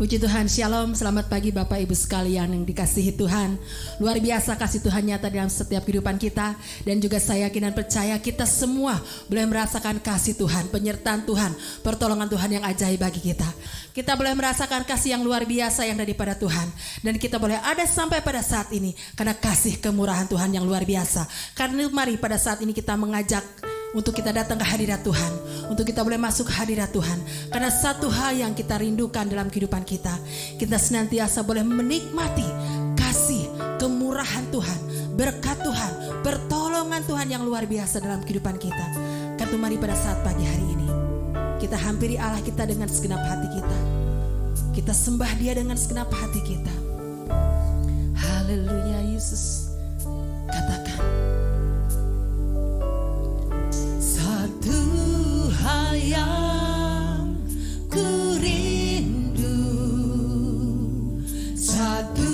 Puji Tuhan, Shalom, selamat pagi Bapak Ibu sekalian yang dikasihi Tuhan. Luar biasa kasih Tuhan nyata dalam setiap kehidupan kita. Dan juga saya yakin dan percaya kita semua boleh merasakan kasih Tuhan, penyertaan Tuhan, pertolongan Tuhan yang ajaib bagi kita. Kita boleh merasakan kasih yang luar biasa yang daripada Tuhan. Dan kita boleh ada sampai pada saat ini karena kasih kemurahan Tuhan yang luar biasa. Karena mari pada saat ini kita mengajak untuk kita datang ke hadirat Tuhan, untuk kita boleh masuk ke hadirat Tuhan. Karena satu hal yang kita rindukan dalam kehidupan kita senantiasa boleh menikmati kasih, kemurahan Tuhan, berkat Tuhan, pertolongan Tuhan yang luar biasa dalam kehidupan kita. Karena mari pada saat pagi hari ini, kita hampiri Allah kita dengan segenap hati kita. Kita sembah Dia dengan segenap hati kita. Haleluya Yesus. Katakan. Satu hal yang ku rindu, satu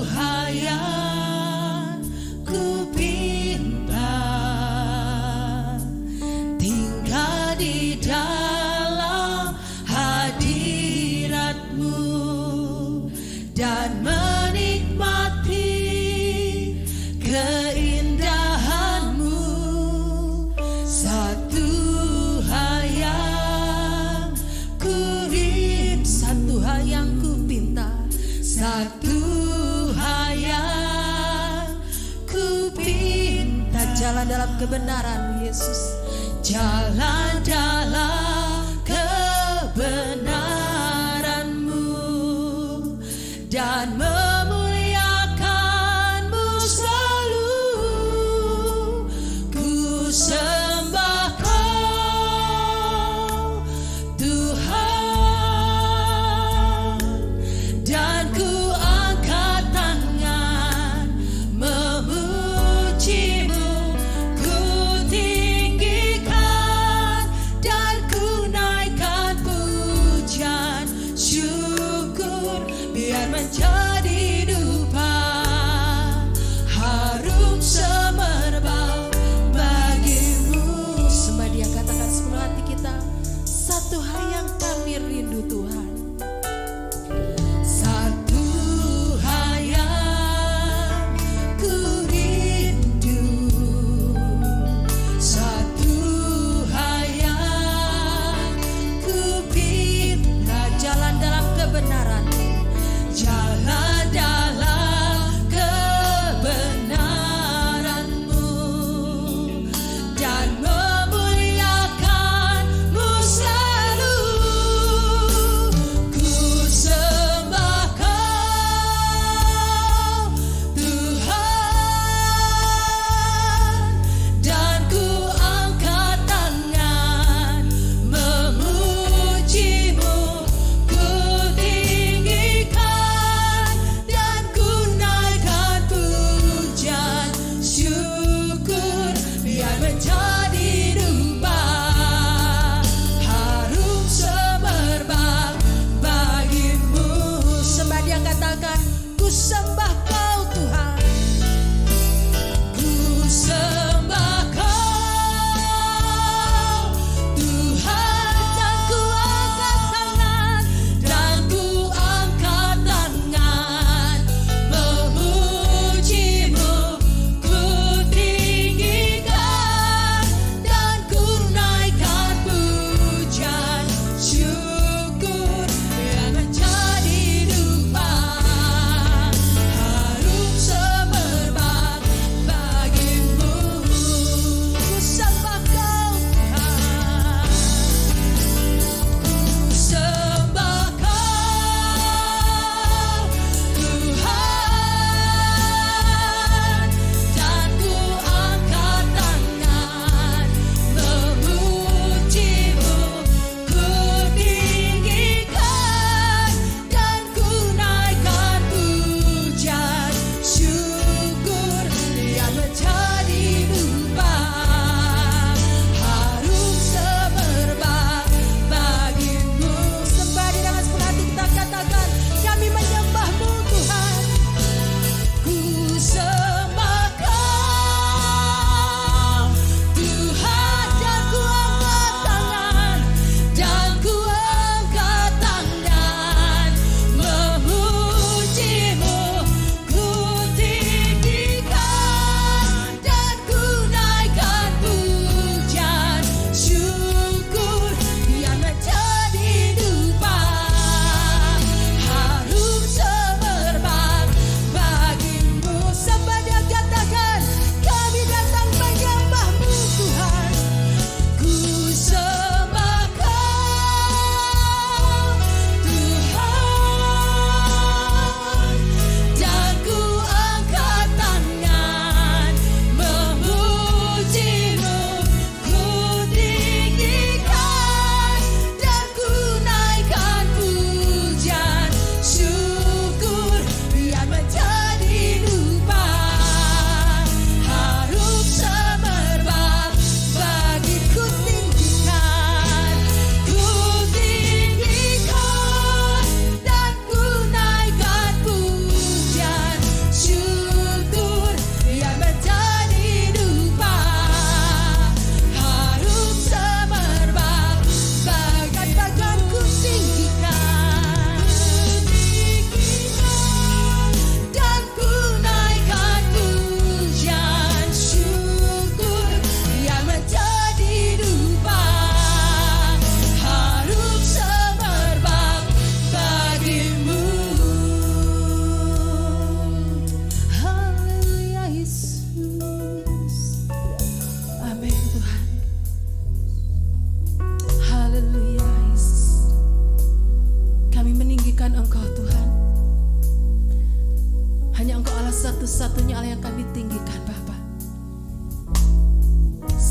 hal yang ku pinta, tinggal di dalam hadirat-Mu dan menikmati keindahan-Mu. Satu hal yang ku rindu, satu hal yang ku pinta, satu hal yang ku pinta. Jalan dalam kebenaran Yesus, jalan dalam kebenaran-Mu dan memuliakan-Mu selalu. Ku sembah Kau Tuhan, dan ku angkat tangan memuji-Mu. Ku tinggikan dan ku naikkan pujian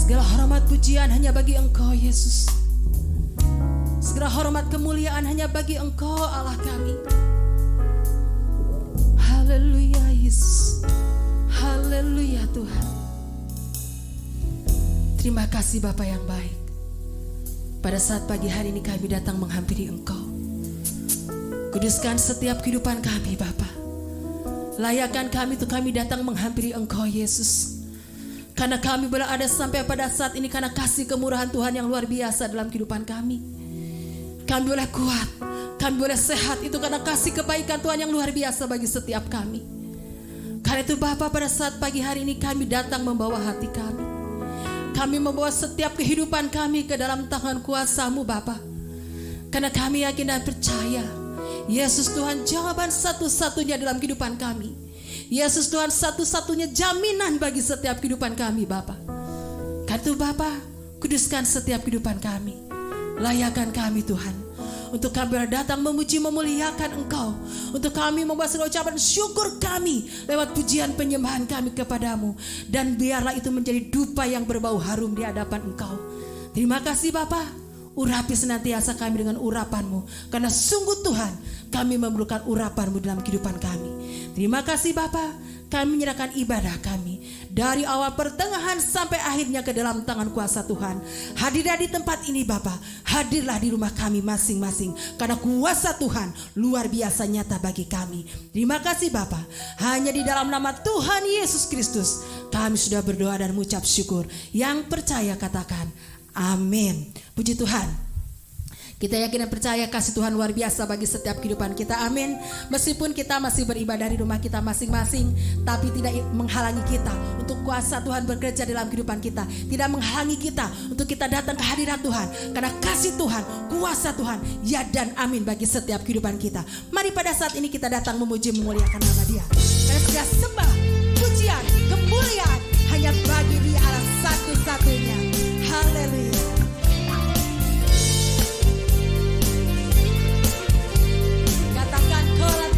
Segala hormat pujian hanya bagi Engkau Yesus. Segala hormat kemuliaan hanya bagi Engkau Allah kami. Haleluya Yesus. Haleluya Tuhan. Terima kasih Bapa yang baik. Pada saat pagi hari ini kami datang menghampiri Engkau. Kuduskan setiap kehidupan kami Bapa. Layakkan kami untuk kami datang menghampiri Engkau Yesus. Karena kami boleh ada sampai pada saat ini karena kasih kemurahan Tuhan yang luar biasa dalam kehidupan kami. Kami boleh kuat, kami boleh sehat itu karena kasih kebaikan Tuhan yang luar biasa bagi setiap kami. Karena itu Bapa, pada saat pagi hari ini kami datang membawa hati kami. Kami membawa setiap kehidupan kami ke dalam tangan kuasa-Mu Bapa. Karena kami yakin dan percaya Yesus Tuhan jawaban satu-satunya dalam kehidupan kami. Yesus Tuhan satu-satunya jaminan bagi setiap kehidupan kami Bapa. Karena itu Bapa, kuduskan setiap kehidupan kami. Layakkan kami Tuhan. Untuk kami datang memuji memuliakan Engkau. Untuk kami membawa segala ucapan syukur kami lewat pujian penyembahan kami kepadamu. Dan biarlah itu menjadi dupa yang berbau harum di hadapan Engkau. Terima kasih Bapa. Urapi senantiasa kami dengan urapan-Mu. Karena sungguh Tuhan, kami memerlukan urapan-Mu dalam kehidupan kami. Terima kasih Bapa, kami menyerahkan ibadah kami dari awal pertengahan sampai akhirnya ke dalam tangan kuasa Tuhan. Hadirlah di tempat ini Bapa, hadirlah di rumah kami masing-masing. Karena kuasa Tuhan luar biasa nyata bagi kami. Terima kasih Bapa, hanya di dalam nama Tuhan Yesus Kristus kami sudah berdoa dan mengucap syukur. Yang percaya katakan amin. Puji Tuhan. Kita yakin dan percaya kasih Tuhan luar biasa bagi setiap kehidupan kita. Amin. Meskipun kita masih beribadah di rumah kita masing-masing, tapi tidak menghalangi kita untuk kuasa Tuhan bekerja dalam kehidupan kita. Tidak menghalangi kita untuk kita datang ke hadirat Tuhan. Karena kasih Tuhan, kuasa Tuhan, ya dan amin bagi setiap kehidupan kita. Mari pada saat ini kita datang memuji memuliakan nama Dia. Karena sudah sembah, pujian, kemuliaan hanya bagi Dia Allah satu-satunya. Haleluya. Kaulah Tuhan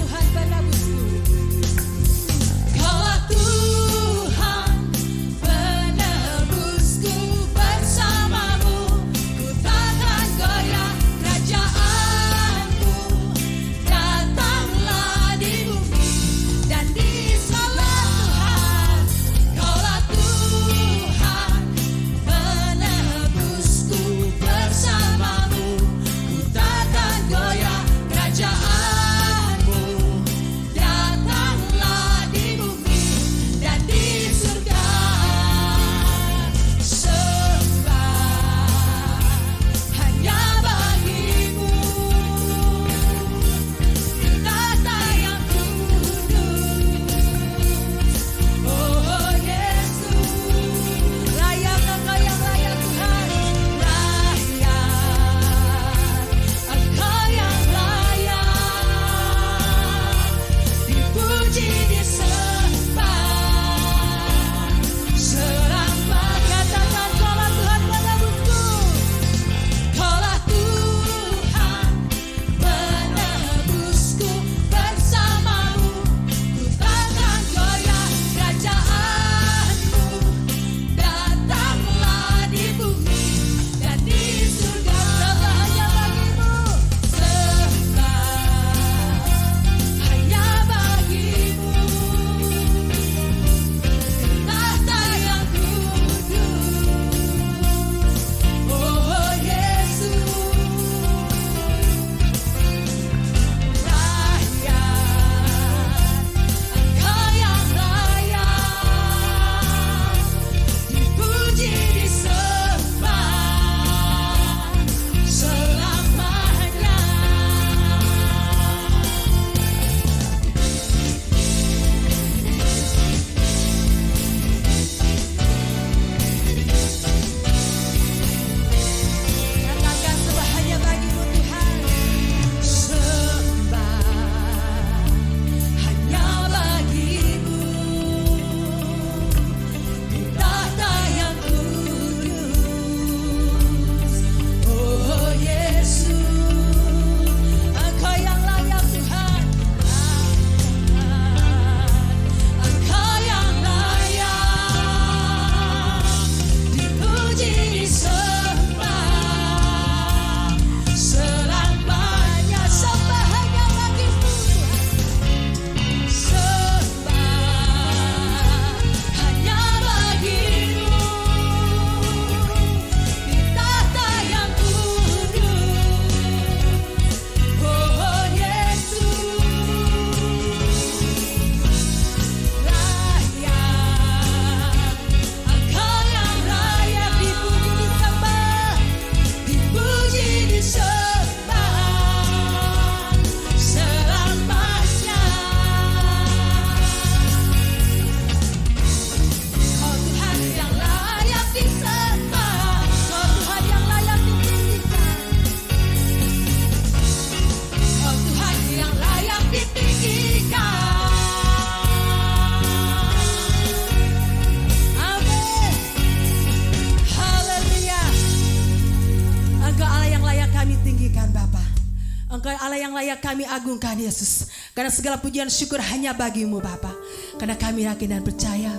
Engkau Allah yang layak kami agungkan Yesus. Karena segala pujian syukur hanya bagi-Mu Bapa. Karena kami yakin dan percaya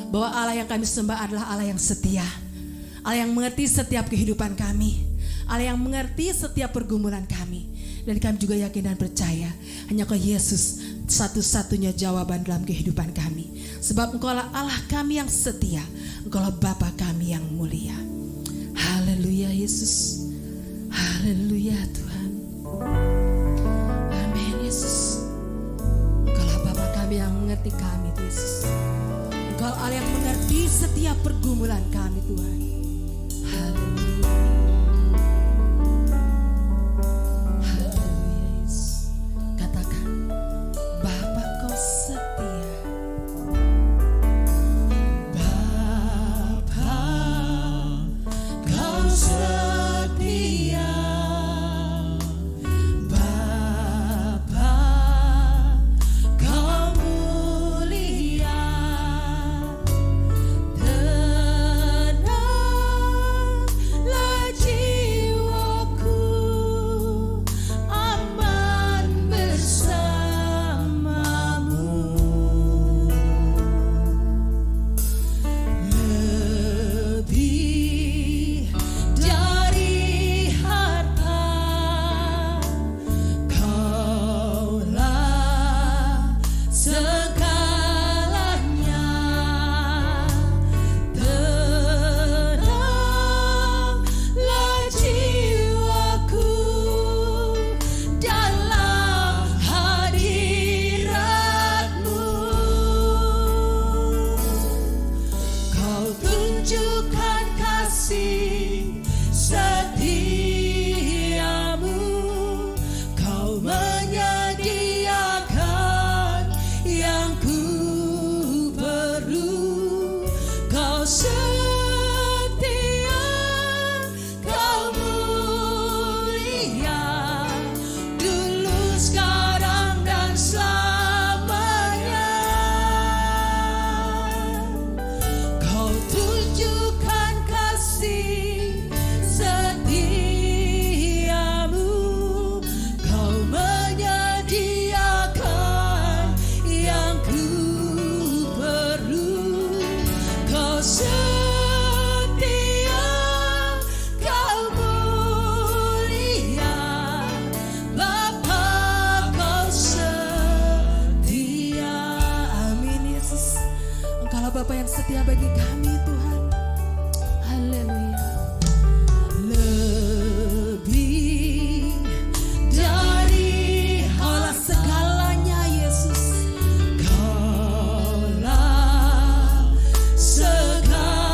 bahwa Allah yang kami sembah adalah Allah yang setia. Allah yang mengerti setiap kehidupan kami. Allah yang mengerti setiap pergumulan kami. Dan kami juga yakin dan percaya hanya Kau Yesus satu-satunya jawaban dalam kehidupan kami. Sebab Engkau adalah Allah kami yang setia. Engkau adalah Bapa kami yang mulia. Haleluya Yesus. Haleluya Tuhan. Amin Yesus. Engkau adalah Bapa kami yang mengerti kami Yesus. Engkau Allah yang mengerti setiap pergumulan kami Tuhan. Haleluya. Haleluya Yesus. Katakan, Bapa Kau setia. Bapa Kau setia. Bapa Kau mulia. Tenanglah jiwaku, aman bersamamu. Lebih dari harta, Kaulah segalanya. Tenanglah jiwaku dalam hadirat-Mu. Kau tunjukkan kasih setiamu. Kau menyediakan yang ku perlu. Kau setia, Kau mulia, dulu, sekarang, dan selamanya. Kau tunjukkan kasih setiamu. Kau menyediakan yang ku perlu. Kau setia, Kau mulia, Bapa Kau setia. Amin Yesus. Engkaulah Bapa yang setia bagi kami Tuhan. Haleluya. Lebih dari Kaulah segalanya Yesus. Kaulah segalanya.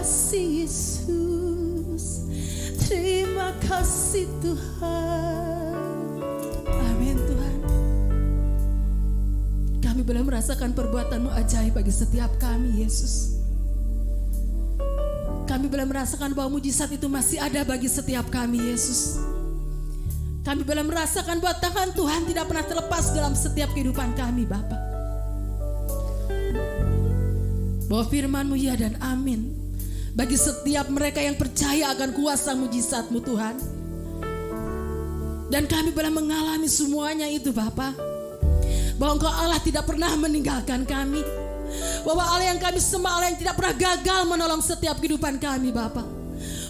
kasih Yesus. Terima kasih Tuhan. Amin Tuhan. Kami boleh merasakan perbuatan-Mu ajaib bagi setiap kami Yesus. Kami boleh merasakan bahwa mujizat itu masih ada bagi setiap kami Yesus. Kami boleh merasakan bahwa tangan Tuhan tidak pernah terlepas dalam setiap kehidupan kami Bapa. Bahwa firman-Mu ya dan amin bagi setiap mereka yang percaya akan kuasa mujizat-Mu Tuhan. Dan kami boleh mengalami semuanya itu Bapa. Bahwa Engkau Allah tidak pernah meninggalkan kami. Bahwa Allah yang kami sembah, Allah yang tidak pernah gagal menolong setiap kehidupan kami Bapa.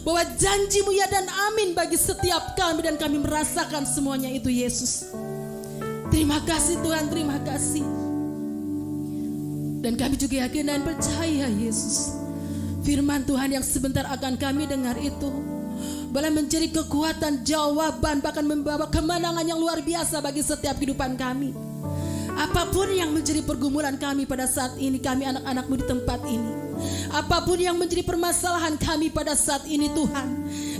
Bahwa janji-Mu ya dan amin bagi setiap kami, dan kami merasakan semuanya itu Yesus. Terima kasih Tuhan, terima kasih. Dan kami juga yakin dan percaya Yesus, firman Tuhan yang sebentar akan kami dengar itu boleh menjadi kekuatan, jawaban, bahkan membawa kemenangan yang luar biasa bagi setiap kehidupan kami. Apapun yang menjadi pergumulan kami pada saat ini, kami anak-anak-Mu di tempat ini, apapun yang menjadi permasalahan kami pada saat ini Tuhan,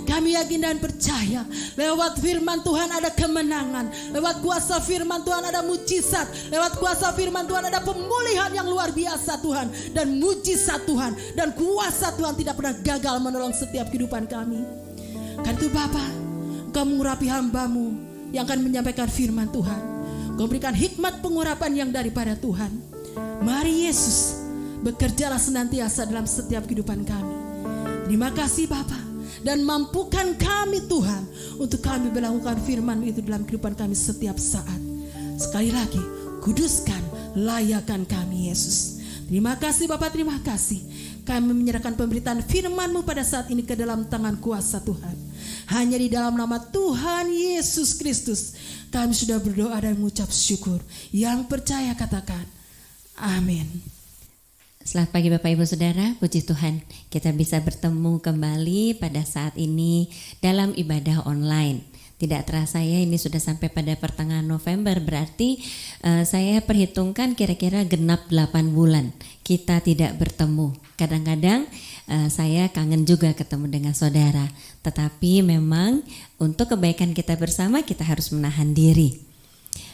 kami yakin dan percaya lewat firman Tuhan ada kemenangan, lewat kuasa firman Tuhan ada mujizat, lewat kuasa firman Tuhan ada pemulihan yang luar biasa Tuhan. Dan mujizat Tuhan dan kuasa Tuhan tidak pernah gagal menolong setiap kehidupan kami. Karena itu Bapa, Engkau mengurapi hamba-Mu yang akan menyampaikan firman Tuhan. Engkau berikan hikmat pengurapan yang daripada Tuhan. Mari Yesus, bekerjalah senantiasa dalam setiap kehidupan kami. Terima kasih Bapa, dan mampukan kami Tuhan untuk kami melakukan firman itu dalam kehidupan kami setiap saat. Sekali lagi, kuduskan, layakan kami Yesus. Terima kasih Bapa, terima kasih. Kami menyerahkan pemberitaan firman-Mu pada saat ini ke dalam tangan kuasa Tuhan. Hanya di dalam nama Tuhan Yesus Kristus kami sudah berdoa dan mengucap syukur. Yang percaya katakan amin. Selamat pagi Bapak Ibu Saudara, puji Tuhan kita bisa bertemu kembali pada saat ini dalam ibadah online. Tidak terasa ya, ini sudah sampai pada pertengahan November, berarti saya perhitungkan kira-kira genap 8 bulan kita tidak bertemu. Kadang-kadang saya kangen juga ketemu dengan saudara, tetapi memang untuk kebaikan kita bersama kita harus menahan diri.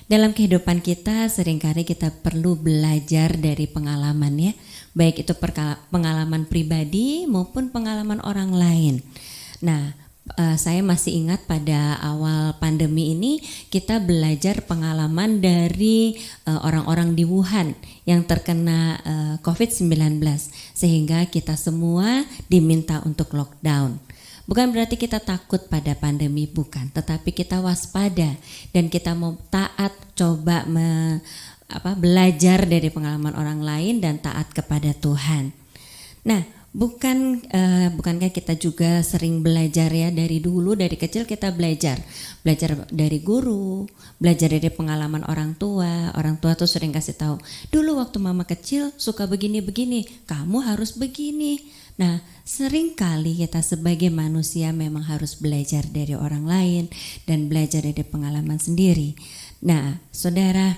Dalam kehidupan kita seringkali kita perlu belajar dari pengalaman ya, baik itu pengalaman pribadi maupun pengalaman orang lain. Nah, saya masih ingat pada awal pandemi ini kita belajar pengalaman dari orang-orang di Wuhan yang terkena COVID-19, sehingga kita semua diminta untuk lockdown. Bukan berarti kita takut pada pandemi, bukan, tetapi kita waspada dan kita mau taat, coba belajar dari pengalaman orang lain dan taat kepada Tuhan. Nah, bukankah kita juga sering belajar ya, dari dulu, dari kecil kita belajar dari guru, belajar dari pengalaman orang tua tuh sering kasih tahu, dulu waktu mama kecil suka begini-begini, kamu harus begini. Nah, sering kali kita sebagai manusia memang harus belajar dari orang lain dan belajar dari pengalaman sendiri. Nah, saudara,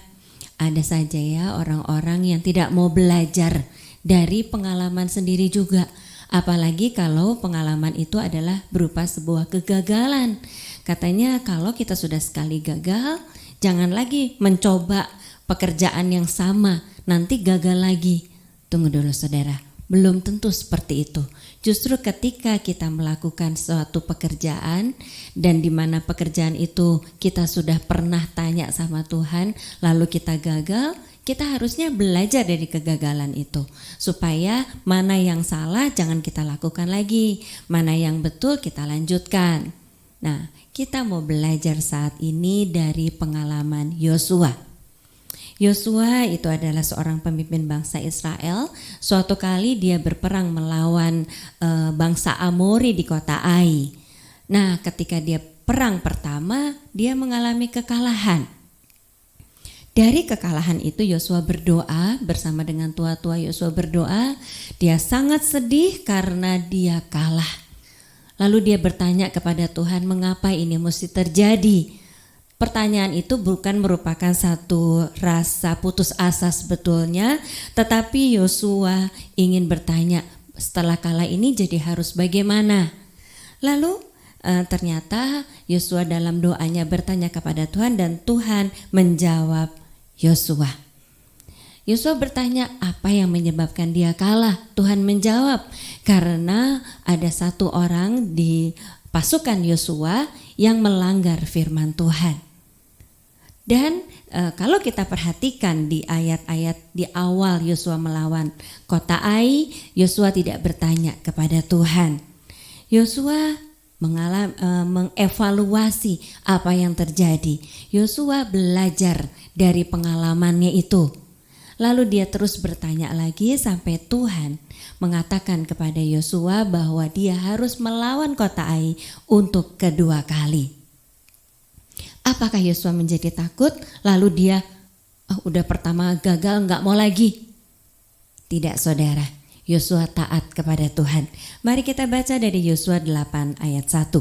ada saja ya orang-orang yang tidak mau belajar dari pengalaman sendiri juga, apalagi kalau pengalaman itu adalah berupa sebuah kegagalan. Katanya kalau kita sudah sekali gagal, jangan lagi mencoba pekerjaan yang sama, nanti gagal lagi. Tunggu dulu saudara, belum tentu seperti itu. Justru ketika kita melakukan suatu pekerjaan dan di mana pekerjaan itu kita sudah pernah tanya sama Tuhan, lalu kita gagal, kita harusnya belajar dari kegagalan itu supaya mana yang salah jangan kita lakukan lagi, mana yang betul kita lanjutkan. Nah, kita mau belajar saat ini dari pengalaman Yosua. Yosua itu adalah seorang pemimpin bangsa Israel. Suatu kali dia berperang melawan bangsa Amori di kota Ai. Nah, ketika dia perang pertama, dia mengalami kekalahan. Dari kekalahan itu Yosua berdoa bersama dengan tua-tua. Yosua berdoa, dia sangat sedih karena dia kalah. Lalu dia bertanya kepada Tuhan, mengapa ini mesti terjadi? Pertanyaan itu bukan merupakan satu rasa putus asa sebetulnya, tetapi Yosua ingin bertanya, setelah kala ini jadi harus bagaimana? Lalu ternyata Yosua dalam doanya bertanya kepada Tuhan dan Tuhan menjawab Yosua. Yosua bertanya apa yang menyebabkan dia kalah. Tuhan menjawab karena ada satu orang di pasukan Yosua yang melanggar firman Tuhan. Dan kalau kita perhatikan di ayat-ayat di awal Yosua melawan kota Ai, Yosua tidak bertanya kepada Tuhan. Yosua mengevaluasi apa yang terjadi. Yosua belajar dari pengalamannya itu. Lalu dia terus bertanya lagi sampai Tuhan mengatakan kepada Yosua bahwa dia harus melawan kota Ai untuk kedua kali. Apakah Yosua menjadi takut? Lalu dia udah pertama gagal, nggak mau lagi. Tidak, saudara. Yosua taat kepada Tuhan. Mari kita baca dari Yosua 8 ayat 1.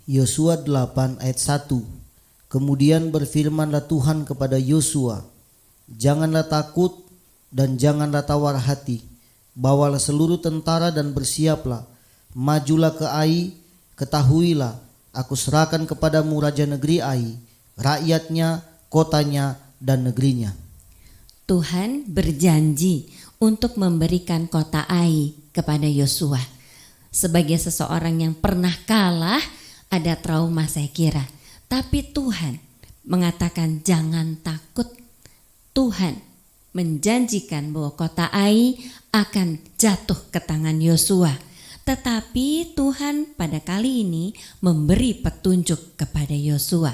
Yosua 8 ayat 1. Kemudian berfirmanlah Tuhan kepada Yosua, janganlah takut dan janganlah tawar hati. Bawalah seluruh tentara dan bersiaplah. Majulah ke Ai, ketahuilah, aku serahkan kepadamu raja negeri Ai, rakyatnya, kotanya, dan negerinya. Tuhan berjanji untuk memberikan kota Ai kepada Yosua. Sebagai seseorang yang pernah kalah, ada trauma saya kira. Tapi Tuhan mengatakan jangan takut. Tuhan menjanjikan bahwa kota Ai akan jatuh ke tangan Yosua. Tetapi Tuhan pada kali ini memberi petunjuk kepada Yosua.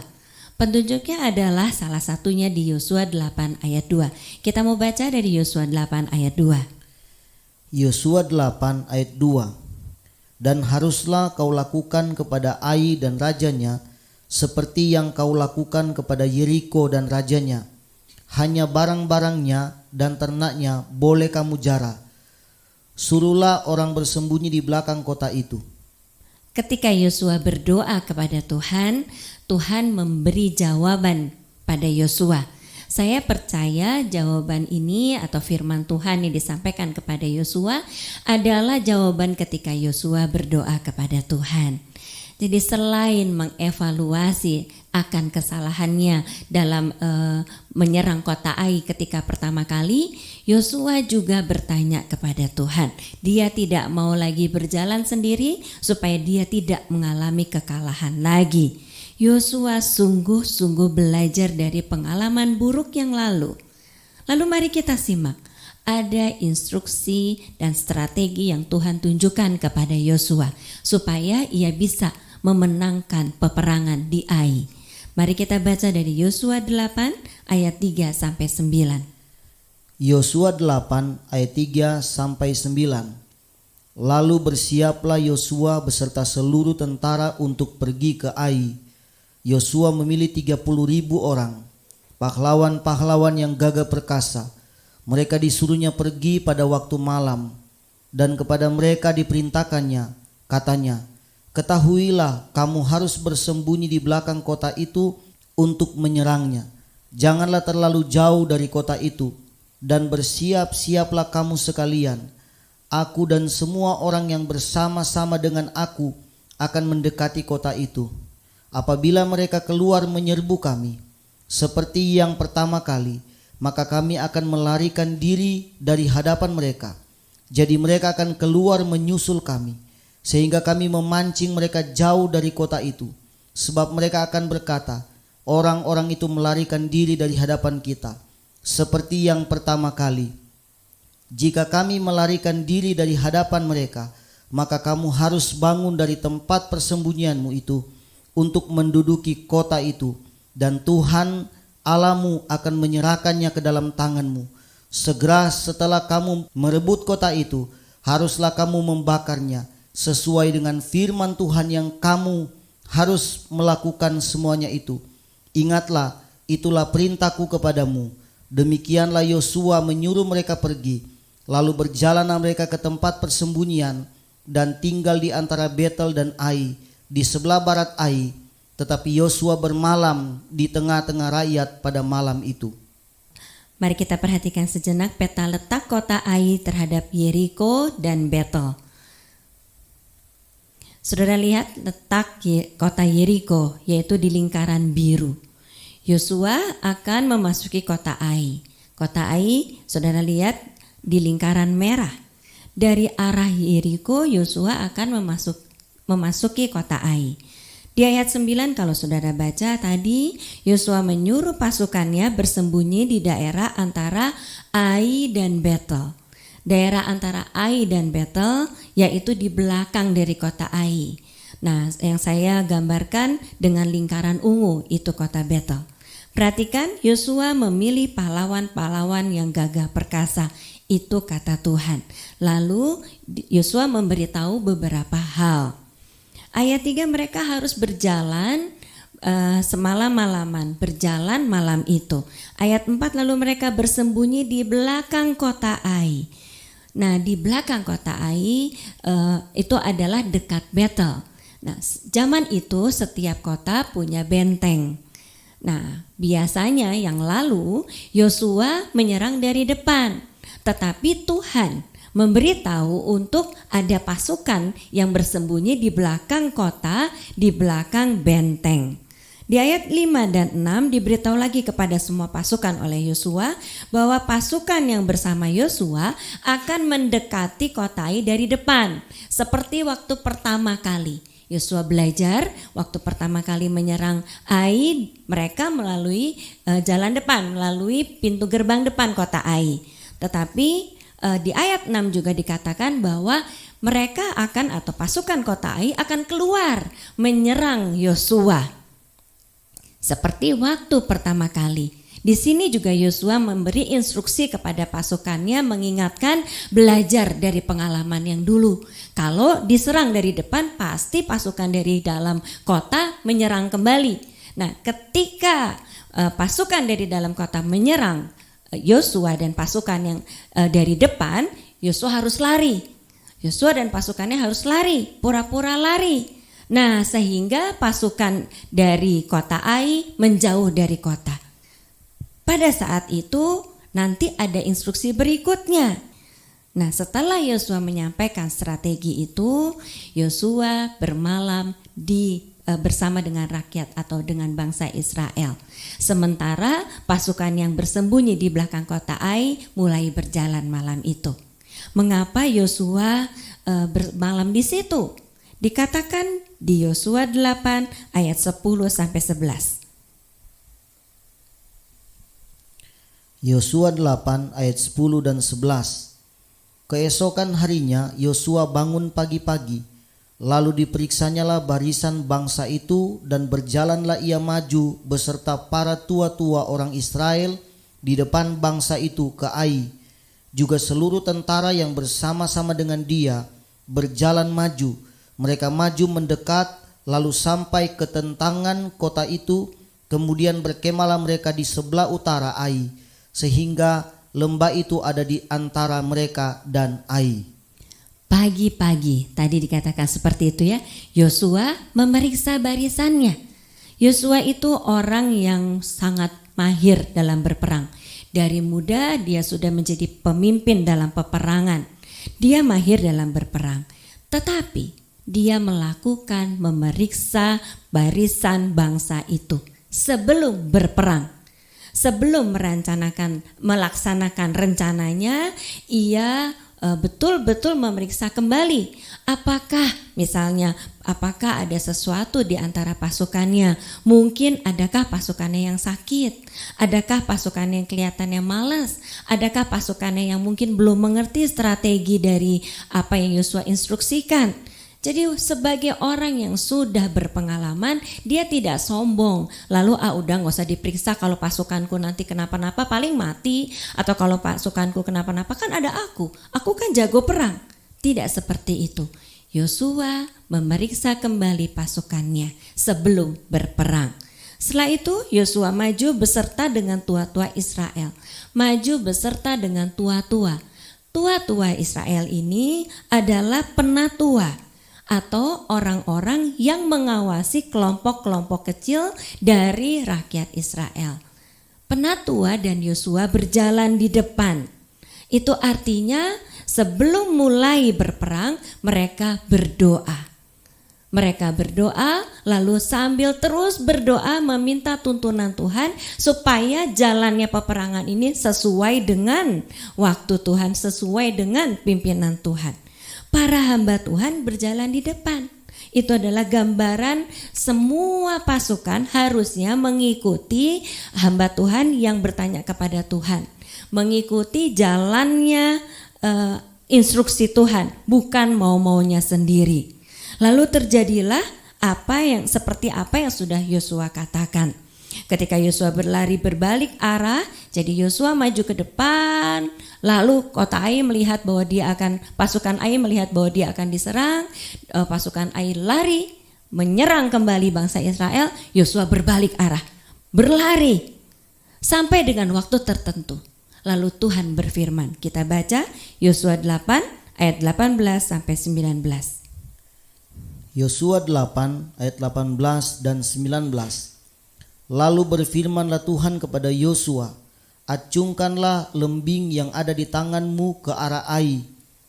Petunjuknya adalah salah satunya di Yosua 8 ayat 2. Kita mau baca dari Yosua 8 ayat 2. Yosua 8 ayat 2. Dan haruslah kau lakukan kepada Ai dan rajanya seperti yang kau lakukan kepada Yeriko dan rajanya. Hanya barang-barangnya dan ternaknya boleh kamu jara. Suruhlah orang bersembunyi di belakang kota itu. Ketika Yosua berdoa kepada Tuhan, Tuhan memberi jawaban pada Yosua. Saya percaya jawaban ini atau firman Tuhan yang disampaikan kepada Yosua adalah jawaban ketika Yosua berdoa kepada Tuhan. Jadi selain mengevaluasi akan kesalahannya dalam menyerang kota Ai ketika pertama kali, Yosua juga bertanya kepada Tuhan. Dia tidak mau lagi berjalan sendiri supaya dia tidak mengalami kekalahan lagi. Yosua sungguh-sungguh belajar dari pengalaman buruk yang lalu. Lalu mari kita simak. Ada instruksi dan strategi yang Tuhan tunjukkan kepada Yosua supaya ia bisa memenangkan peperangan di Ai. Mari kita baca dari Yosua 8 ayat 3 sampai 9. Yosua 8 ayat 3 sampai 9. Lalu bersiaplah Yosua beserta seluruh tentara untuk pergi ke Ai. Yosua memilih 30.000 orang, pahlawan-pahlawan yang gagah perkasa. Mereka disuruhnya pergi pada waktu malam, dan kepada mereka diperintahkannya, katanya, ketahuilah kamu harus bersembunyi di belakang kota itu untuk menyerangnya. Janganlah terlalu jauh dari kota itu, dan bersiap-siaplah kamu sekalian. Aku dan semua orang yang bersama-sama dengan aku akan mendekati kota itu. Apabila mereka keluar menyerbu kami, seperti yang pertama kali, maka kami akan melarikan diri dari hadapan mereka. Jadi mereka akan keluar menyusul kami, sehingga kami memancing mereka jauh dari kota itu. Sebab mereka akan berkata, orang-orang itu melarikan diri dari hadapan kita, seperti yang pertama kali. Jika kami melarikan diri dari hadapan mereka, maka kamu harus bangun dari tempat persembunyianmu itu untuk menduduki kota itu, dan Tuhan Allahmu akan menyerahkannya ke dalam tanganmu. Segera setelah kamu merebut kota itu, haruslah kamu membakarnya sesuai dengan firman Tuhan yang kamu harus melakukan semuanya itu. Ingatlah, itulah perintahku kepadamu. Demikianlah Yosua menyuruh mereka pergi. Lalu berjalanlah mereka ke tempat persembunyian dan tinggal di antara Betel dan Ai, di sebelah barat Ai. Tetapi Yosua bermalam di tengah-tengah rakyat pada malam itu. Mari kita perhatikan sejenak peta letak kota Ai terhadap Yeriko dan Betel. Saudara lihat letak kota Yeriko, yaitu di lingkaran biru. Yosua akan memasuki kota Ai. Kota Ai, saudara lihat di lingkaran merah. Dari arah Yeriko, Yosua akan memasuki kota Ai. Di ayat 9 kalau saudara baca tadi, Yosua menyuruh pasukannya bersembunyi di daerah antara Ai dan Betel. Daerah antara Ai dan Betel yaitu di belakang dari kota Ai. Nah, yang saya gambarkan dengan lingkaran ungu itu kota Betel. Perhatikan, Yosua memilih pahlawan-pahlawan yang gagah perkasa. Itu kata Tuhan. Lalu Yosua memberitahu beberapa hal. Ayat 3, mereka harus berjalan semalam-malaman, berjalan malam itu. Ayat 4, lalu mereka bersembunyi di belakang kota Ai. Nah, di belakang kota Ai itu adalah dekat Betel. Nah, zaman itu setiap kota punya benteng. Nah, biasanya yang lalu Yosua menyerang dari depan, tetapi Tuhan memberitahu untuk ada pasukan yang bersembunyi di belakang kota, di belakang benteng. Di ayat 5 dan 6 diberitahu lagi kepada semua pasukan oleh Yosua bahwa pasukan yang bersama Yosua akan mendekati kota Ai dari depan, seperti waktu pertama kali. Yosua belajar waktu pertama kali menyerang Ai, mereka melalui jalan depan, melalui pintu gerbang depan kota Ai. Tetapi di ayat 6 juga dikatakan bahwa mereka akan atau pasukan kota Ai akan keluar menyerang Yosua. Seperti waktu pertama kali. Di sini juga Yosua memberi instruksi kepada pasukannya, mengingatkan belajar dari pengalaman yang dulu. Kalau diserang dari depan pasti pasukan dari dalam kota menyerang kembali. Nah, ketika pasukan dari dalam kota menyerang Yosua dan pasukan yang dari depan, Yosua harus lari. Yosua dan pasukannya harus lari, pura-pura lari. Nah, sehingga pasukan dari kota Ai menjauh dari kota. Pada saat itu nanti ada instruksi berikutnya. Nah, setelah Yosua menyampaikan strategi itu, Yosua bermalam bersama dengan rakyat atau dengan bangsa Israel. Sementara pasukan yang bersembunyi di belakang kota Ai mulai berjalan malam itu. Mengapa Yosua bermalam di situ? Dikatakan di Yosua 8 ayat 10 sampai 11. Yosua 8 ayat 10 dan 11. Keesokan harinya Yosua bangun pagi-pagi, lalu diperiksanyalah barisan bangsa itu, dan berjalanlah ia maju beserta para tua-tua orang Israel di depan bangsa itu ke Ai. Juga seluruh tentara yang bersama-sama dengan dia berjalan maju. Mereka maju mendekat, lalu sampai ke tentangan kota itu, kemudian berkemalah mereka di sebelah utara Ai, sehingga lembah itu ada di antara mereka dan Ai. Pagi-pagi, tadi dikatakan seperti itu ya, Yosua memeriksa barisannya. Yosua itu orang yang sangat mahir dalam berperang. Dari muda dia sudah menjadi pemimpin dalam peperangan. Dia mahir dalam berperang. Tetapi dia memeriksa barisan bangsa itu sebelum berperang. Sebelum melaksanakan rencananya, ia betul-betul memeriksa kembali apakah ada sesuatu di antara pasukannya. Mungkin adakah pasukannya yang sakit, adakah pasukannya yang kelihatannya malas, adakah pasukannya yang mungkin belum mengerti strategi dari apa yang Yosua instruksikan. Jadi sebagai orang yang sudah berpengalaman, dia tidak sombong. Lalu udah gak usah diperiksa, kalau pasukanku nanti kenapa-napa paling mati. Atau kalau pasukanku kenapa-napa kan ada aku kan jago perang. Tidak seperti itu. Yosua memeriksa kembali pasukannya sebelum berperang. Setelah itu Yosua maju beserta dengan tua-tua Israel. Maju beserta dengan tua-tua. Tua-tua Israel ini adalah penatua atau orang-orang yang mengawasi kelompok-kelompok kecil dari rakyat Israel. Penatua dan Yosua berjalan di depan. Itu artinya sebelum mulai berperang mereka berdoa. Mereka berdoa lalu sambil terus berdoa meminta tuntunan Tuhan supaya jalannya peperangan ini sesuai dengan waktu Tuhan, sesuai dengan pimpinan Tuhan. Para hamba Tuhan berjalan di depan. Itu adalah gambaran semua pasukan harusnya mengikuti hamba Tuhan yang bertanya kepada Tuhan. Mengikuti jalannya instruksi Tuhan, bukan mau-maunya sendiri. Lalu terjadilah seperti apa yang sudah Yosua katakan. Ketika Yosua berlari berbalik arah, jadi Yosua maju ke depan, lalu pasukan Ai melihat bahwa dia akan diserang, pasukan Ai lari menyerang kembali bangsa Israel. Yosua berbalik arah, berlari sampai dengan waktu tertentu. Lalu Tuhan berfirman, kita baca Yosua 8 ayat 18 sampai 19. Yosua 8 ayat 18 dan 19. Lalu berfirmanlah Tuhan kepada Yosua, acungkanlah lembing yang ada di tanganmu ke arah Ai,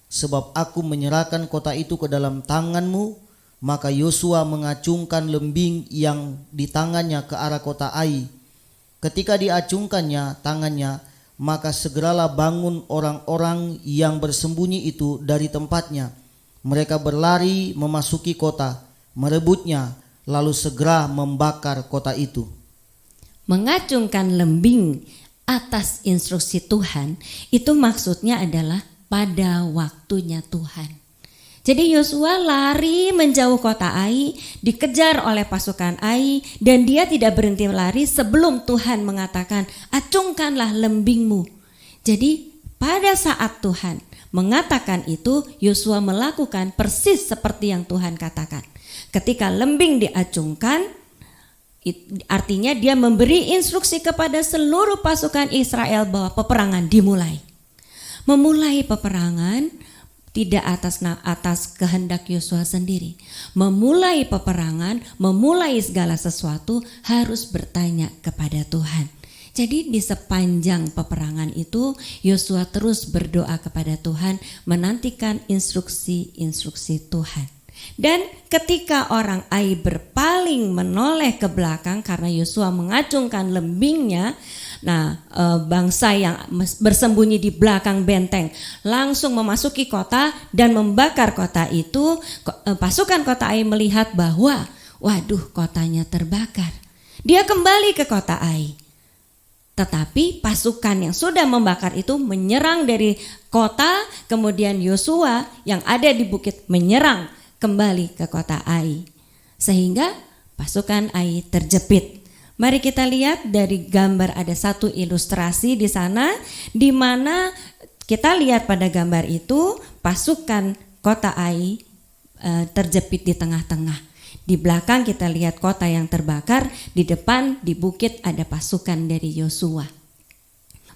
sebab aku menyerahkan kota itu ke dalam tanganmu. Maka Yosua mengacungkan lembing yang di tangannya ke arah kota Ai. Ketika diacungkannya tangannya, maka segeralah bangun orang-orang yang bersembunyi itu dari tempatnya. Mereka berlari memasuki kota, merebutnya, lalu segera membakar kota itu. Mengacungkan lembing atas instruksi Tuhan itu maksudnya adalah pada waktunya Tuhan. Jadi Yosua lari menjauh kota Ai, dikejar oleh pasukan Ai, dan dia tidak berhenti lari sebelum Tuhan mengatakan, acungkanlah lembingmu. Jadi pada saat Tuhan mengatakan itu, Yosua melakukan persis seperti yang Tuhan katakan. Ketika lembing diacungkan, artinya dia memberi instruksi kepada seluruh pasukan Israel bahwa peperangan dimulai. Memulai peperangan tidak atas kehendak Yosua sendiri. Memulai peperangan, memulai segala sesuatu harus bertanya kepada Tuhan. Jadi di sepanjang peperangan itu Yosua terus berdoa kepada Tuhan, menantikan instruksi-instruksi Tuhan. Dan ketika orang Ai berpaling menoleh ke belakang karena Yosua mengacungkan lembingnya, bangsa yang bersembunyi di belakang benteng langsung memasuki kota dan membakar kota itu. Pasukan kota Ai melihat bahwa waduh, kotanya terbakar. Dia kembali ke kota Ai. Tetapi pasukan yang sudah membakar itu menyerang dari kota, kemudian Yosua yang ada di bukit menyerang kembali ke kota Ai, sehingga pasukan Ai terjepit. Mari kita lihat dari gambar, ada satu ilustrasi di sana, di mana kita lihat pada gambar itu pasukan kota Ai terjepit di tengah-tengah. Di belakang kita lihat kota yang terbakar, di depan di bukit ada pasukan dari Yosua.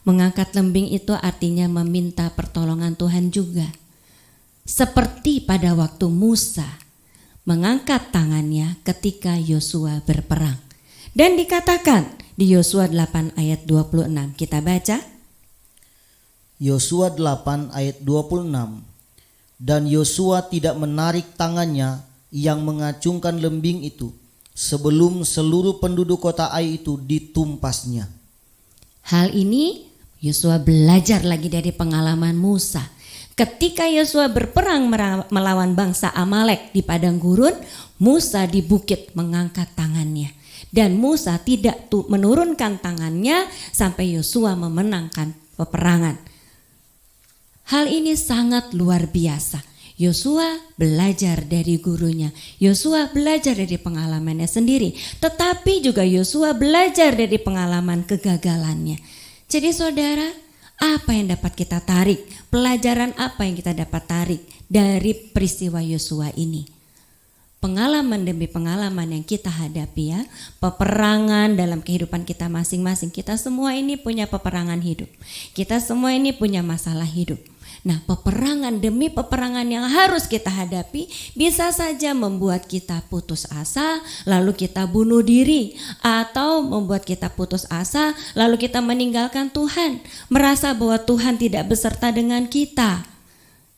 Mengangkat lembing itu artinya meminta pertolongan Tuhan juga. Seperti pada waktu Musa mengangkat tangannya ketika Yosua berperang. Dan dikatakan di Yosua 8 ayat 26, kita baca. Yosua 8 ayat 26. Dan Yosua tidak menarik tangannya yang mengacungkan lembing itu sebelum seluruh penduduk kota Ai itu ditumpasnya. Hal ini Yosua belajar lagi dari pengalaman Musa. Ketika Yosua berperang melawan bangsa Amalek di padang gurun, Musa di bukit mengangkat tangannya. Dan Musa tidak menurunkan tangannya sampai Yosua memenangkan peperangan. Hal ini sangat luar biasa. Yosua belajar dari gurunya. Yosua belajar dari pengalamannya sendiri. Tetapi juga Yosua belajar dari pengalaman kegagalannya. Jadi saudara, apa yang dapat kita tarik? Pelajaran apa yang kita dapat tarik dari peristiwa Yosua ini? Pengalaman demi pengalaman yang kita hadapi ya, peperangan dalam kehidupan kita masing-masing. Kita semua ini punya peperangan hidup. Kita semua ini punya masalah hidup. Nah, peperangan demi peperangan yang harus kita hadapi bisa saja membuat kita putus asa, lalu kita bunuh diri, atau membuat kita putus asa, lalu kita meninggalkan Tuhan, merasa bahwa Tuhan tidak beserta dengan kita.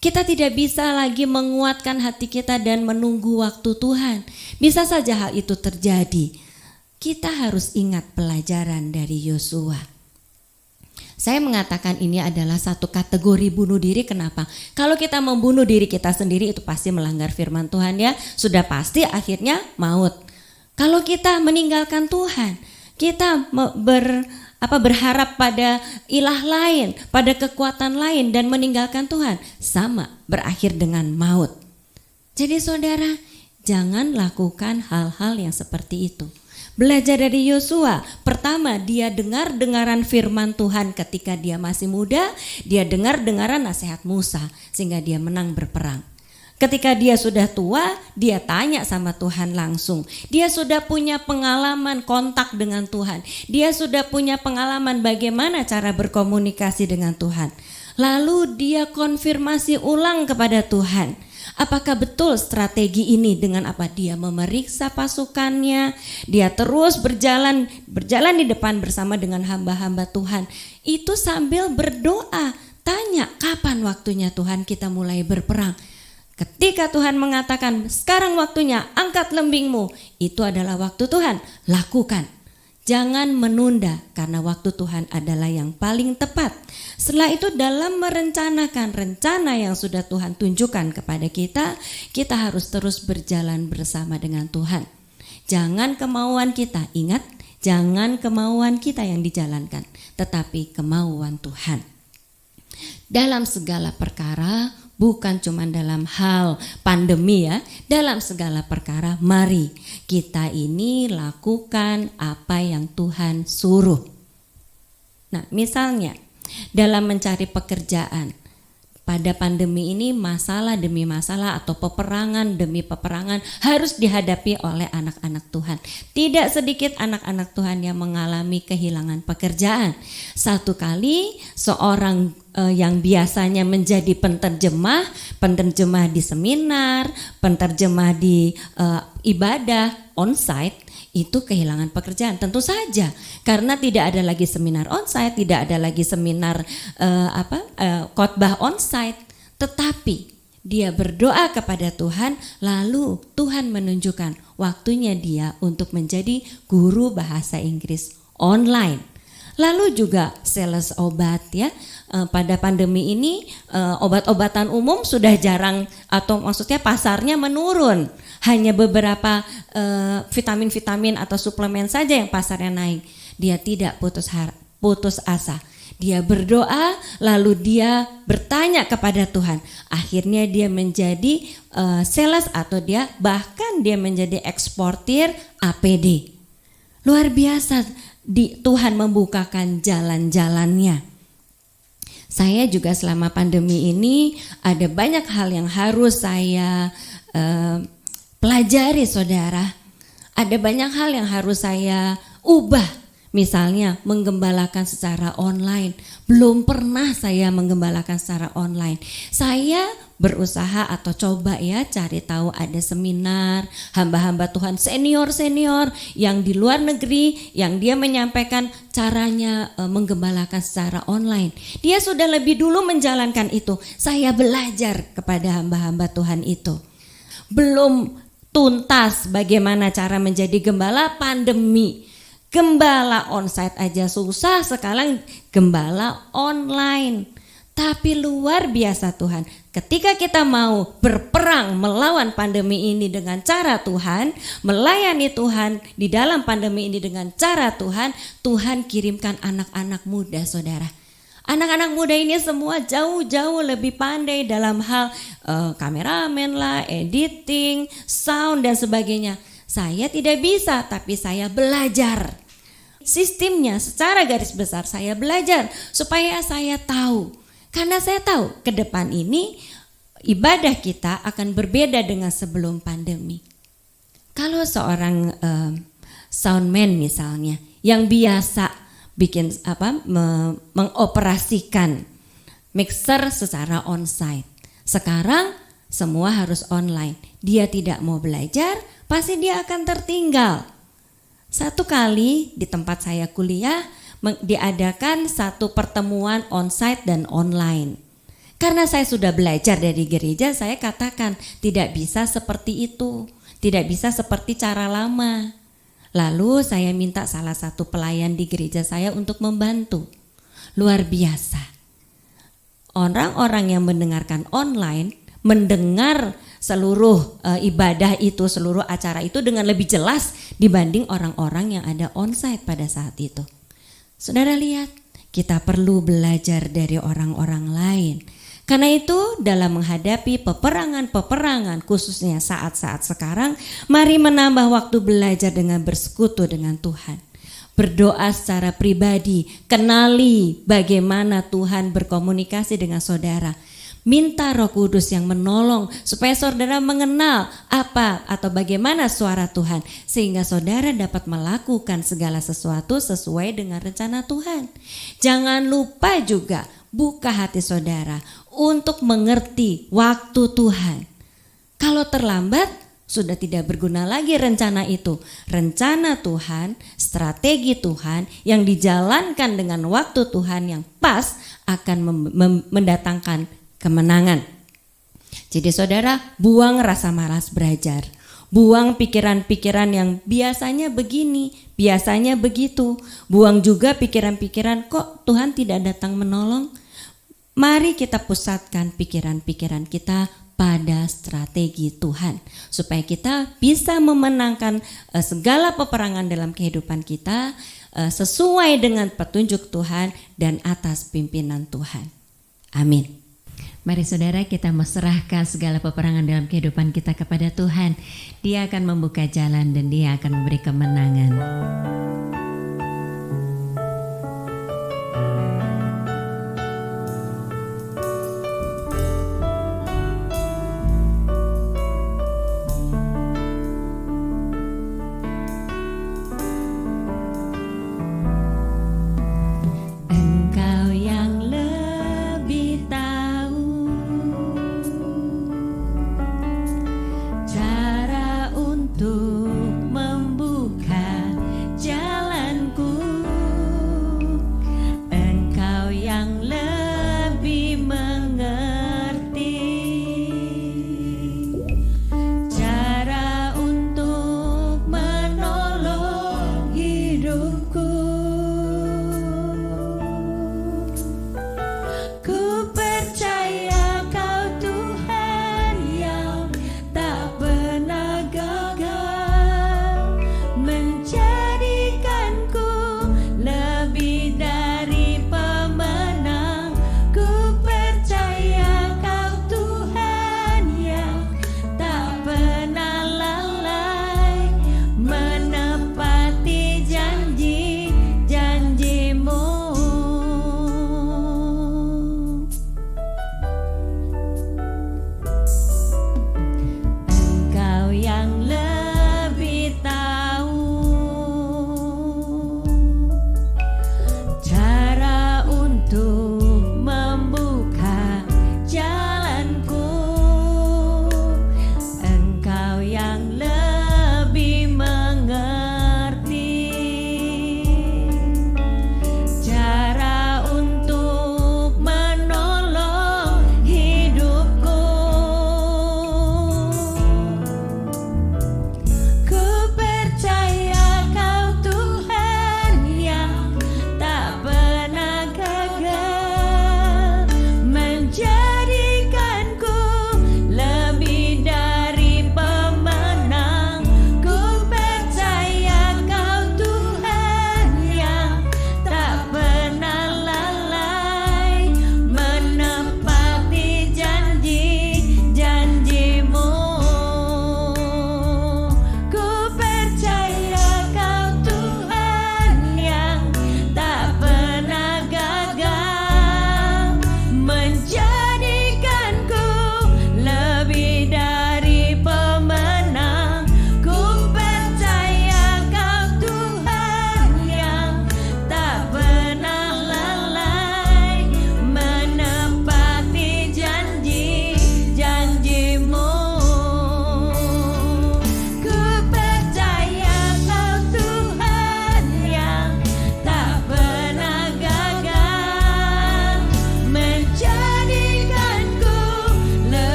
Kita tidak bisa lagi menguatkan hati kita dan menunggu waktu Tuhan. Bisa saja hal itu terjadi. Kita harus ingat pelajaran dari Yosua. Saya mengatakan ini adalah satu kategori bunuh diri. Kenapa? Kalau kita membunuh diri kita sendiri itu pasti melanggar firman Tuhan ya. Sudah pasti akhirnya maut. Kalau kita meninggalkan Tuhan, kita berharap pada ilah lain, pada kekuatan lain dan meninggalkan Tuhan, sama berakhir dengan maut. Jadi saudara, jangan lakukan hal-hal yang seperti itu. Belajar dari Yosua, pertama dia dengar-dengaran firman Tuhan ketika dia masih muda, dia dengar-dengaran nasihat Musa sehingga dia menang berperang. Ketika dia sudah tua, dia tanya sama Tuhan langsung. Dia sudah punya pengalaman kontak dengan Tuhan. Dia sudah punya pengalaman bagaimana cara berkomunikasi dengan Tuhan. Lalu dia konfirmasi ulang kepada Tuhan. Apakah betul strategi ini dengan apa? Dia memeriksa pasukannya, dia terus berjalan di depan bersama dengan hamba-hamba Tuhan. Itu sambil berdoa, tanya kapan waktunya Tuhan kita mulai berperang. Ketika Tuhan mengatakan sekarang waktunya angkat lembingmu, itu adalah waktu Tuhan, lakukan. Jangan menunda karena waktu Tuhan adalah yang paling tepat. Setelah itu dalam merencanakan rencana yang sudah Tuhan tunjukkan kepada kita, kita harus terus berjalan bersama dengan Tuhan. Jangan kemauan kita, ingat, jangan kemauan kita yang dijalankan, tetapi kemauan Tuhan. Dalam segala perkara, bukan cuma dalam hal pandemi ya, dalam segala perkara mari kita ini lakukan apa yang Tuhan suruh. Nah, misalnya dalam mencari pekerjaan, pada pandemi ini masalah demi masalah atau peperangan demi peperangan harus dihadapi oleh anak-anak Tuhan. Tidak sedikit anak-anak Tuhan yang mengalami kehilangan pekerjaan. Satu kali seorang yang biasanya menjadi penterjemah di seminar, penterjemah di ibadah onsite, itu kehilangan pekerjaan. Tentu saja karena tidak ada lagi seminar onsite, tidak ada lagi seminar khotbah onsite, tetapi dia berdoa kepada Tuhan, lalu Tuhan menunjukkan waktunya dia untuk menjadi guru bahasa Inggris online. Lalu juga sales obat ya. Pada pandemi ini obat-obatan umum sudah jarang, atau maksudnya pasarnya menurun. Hanya beberapa vitamin-vitamin atau suplemen saja yang pasarnya naik. Dia tidak putus asa. Dia berdoa, lalu dia bertanya kepada Tuhan. Akhirnya dia menjadi sales atau dia menjadi eksportir APD. Luar biasa, Tuhan membukakan jalan-jalannya. Saya juga selama pandemi ini ada banyak hal yang harus saya pelajari saudara. Ada banyak hal yang harus saya ubah. Misalnya menggembalakan secara online. Belum pernah saya menggembalakan secara online. Saya berusaha atau coba ya cari tahu ada seminar hamba-hamba Tuhan senior-senior yang di luar negeri yang dia menyampaikan caranya menggembalakan secara online. Dia sudah lebih dulu menjalankan itu. Saya belajar kepada hamba-hamba Tuhan itu. Belum tuntas bagaimana cara menjadi gembala pandemi. Gembala onsite aja susah, sekarang gembala online. Tapi luar biasa Tuhan, ketika kita mau berperang melawan pandemi ini dengan cara Tuhan, melayani Tuhan di dalam pandemi ini dengan cara Tuhan, Tuhan kirimkan anak-anak muda saudara. Anak-anak muda ini semua jauh-jauh lebih pandai dalam hal kameramen lah, editing, sound dan sebagainya. Saya tidak bisa, tapi saya belajar. Sistemnya secara garis besar saya belajar supaya saya tahu. Karena saya tahu ke depan ini ibadah kita akan berbeda dengan sebelum pandemi. Kalau seorang soundman misalnya yang biasa bikin mengoperasikan mixer secara onsite. Sekarang semua harus online. Dia tidak mau belajar, pasti dia akan tertinggal. Satu kali di tempat saya kuliah diadakan satu pertemuan onsite dan online. Karena saya sudah belajar dari gereja, saya katakan tidak bisa seperti itu, tidak bisa seperti cara lama. Lalu saya minta salah satu pelayan di gereja saya untuk membantu. Luar biasa. Orang-orang yang mendengarkan online mendengar seluruh ibadah itu, seluruh acara itu dengan lebih jelas dibanding orang-orang yang ada onsite pada saat itu. Saudara lihat, kita perlu belajar dari orang-orang lain. Karena itu dalam menghadapi peperangan-peperangan khususnya saat-saat sekarang, mari menambah waktu belajar dengan bersekutu dengan Tuhan. Berdoa secara pribadi, kenali bagaimana Tuhan berkomunikasi dengan saudara. Minta Roh Kudus yang menolong supaya saudara mengenal apa atau bagaimana suara Tuhan, sehingga saudara dapat melakukan segala sesuatu sesuai dengan rencana Tuhan. Jangan lupa juga buka hati saudara untuk mengerti waktu Tuhan. Kalau terlambat, sudah tidak berguna lagi rencana itu. Rencana Tuhan, strategi Tuhan yang dijalankan dengan waktu Tuhan yang pas akan mendatangkan kemenangan. Jadi saudara, buang rasa malas belajar. Buang pikiran-pikiran yang biasanya begini, biasanya begitu. Buang juga pikiran-pikiran kok Tuhan tidak datang menolong. Mari kita pusatkan pikiran-pikiran kita pada strategi Tuhan, supaya kita bisa memenangkan segala peperangan dalam kehidupan kita sesuai dengan petunjuk Tuhan dan atas pimpinan Tuhan. Amin. Mari saudara, kita serahkan segala peperangan dalam kehidupan kita kepada Tuhan. Dia akan membuka jalan dan Dia akan memberi kemenangan. Engkau yang lebih tahu cara untuk membuka jalan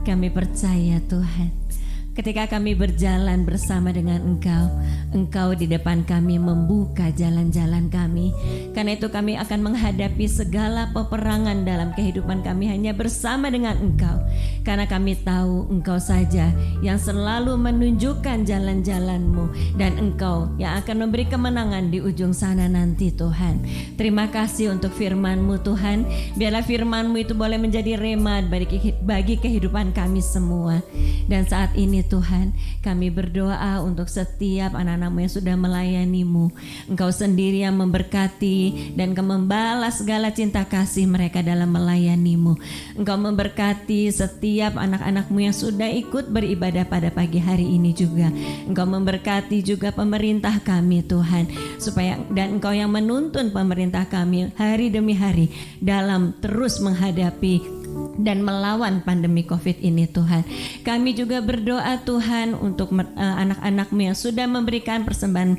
Kami percaya Tuhan, ketika kami berjalan bersama dengan Engkau, Engkau di depan kami membuka jalan-jalan kami. Karena itu kami akan menghadapi segala peperangan dalam kehidupan kami hanya bersama dengan Engkau. Karena kami tahu Engkau saja yang selalu menunjukkan jalan-jalan-Mu, dan Engkau yang akan memberi kemenangan di ujung sana nanti Tuhan. Terima kasih untuk firman-Mu Tuhan. Biarlah firman-Mu itu boleh menjadi rema bagi kehidupan kami semua. Dan saat ini Tuhan, kami berdoa untuk setiap anak-anak-Mu yang sudah melayani-Mu. Engkau sendiri yang memberkati dan Engkau membalas segala cinta kasih mereka dalam melayani-Mu. Engkau memberkati setiap anak-anak-Mu yang sudah ikut beribadah pada pagi hari ini juga. Engkau memberkati juga pemerintah kami Tuhan, dan Engkau yang menuntun pemerintah kami hari demi hari dalam terus menghadapi dan melawan pandemi COVID ini Tuhan. Kami juga berdoa Tuhan untuk anak-anak-Mu yang sudah memberikan persembahan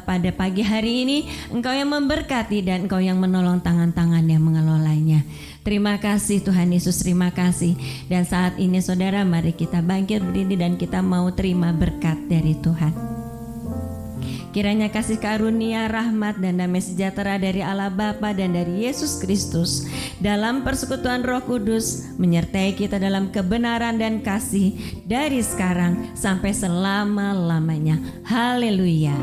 pada pagi hari ini. Engkau yang memberkati dan Engkau yang menolong tangan-tangan yang mengelolanya. Terima kasih Tuhan Yesus, terima kasih. Dan saat ini saudara, mari kita bangkit berdiri dan kita mau terima berkat dari Tuhan. Kiranya kasih karunia, rahmat, dan damai sejahtera dari Allah Bapa dan dari Yesus Kristus dalam persekutuan Roh Kudus menyertai kita dalam kebenaran dan kasih dari sekarang sampai selama-lamanya. Haleluya.